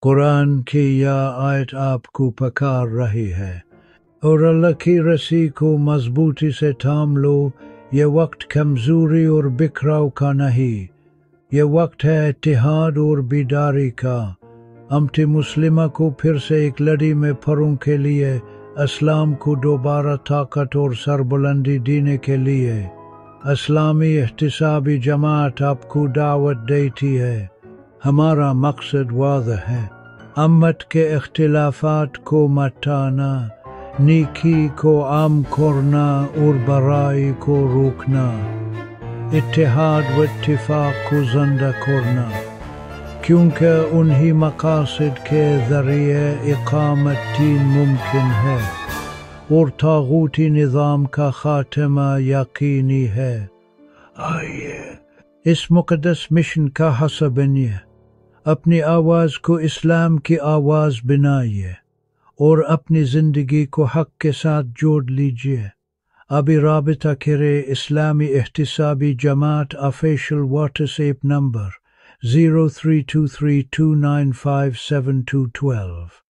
قرآن کی یہ آیت آپ کو پکار رہی ہے، اور اللہ کی رسی کو مضبوطی سے تھام لو۔ یہ وقت کمزوری اور بکھراؤ کا نہیں، یہ وقت ہے اتحاد اور بیداری کا۔ امت مسلمہ کو پھر سے ایک لڑی میں پھروں کے لیے، اسلام کو دوبارہ طاقت اور سربلندی دینے کے لیے اسلامی احتسابی جماعت آپ کو دعوت دیتی ہے۔ ہمارا مقصد واضح ہے، امت کے اختلافات کو مٹانا، نیکی کو عام کرنا اور برائی کو روکنا، اتحاد و اتفاق کو زندہ کرنا، کیونکہ انہی مقاصد کے ذریعے اقامت دین ممکن ہے اور طاغوتی نظام کا خاتمہ یقینی ہے۔ آئیے اس مقدس مشن کا حصہ بنیے، اپنی آواز کو اسلام کی آواز بنائیے اور اپنی زندگی کو حق کے ساتھ جوڑ لیجیے۔ ابھی رابطہ کرے اسلامی احتسابی جماعت آفیشل واٹس ایپ نمبر 032329572212۔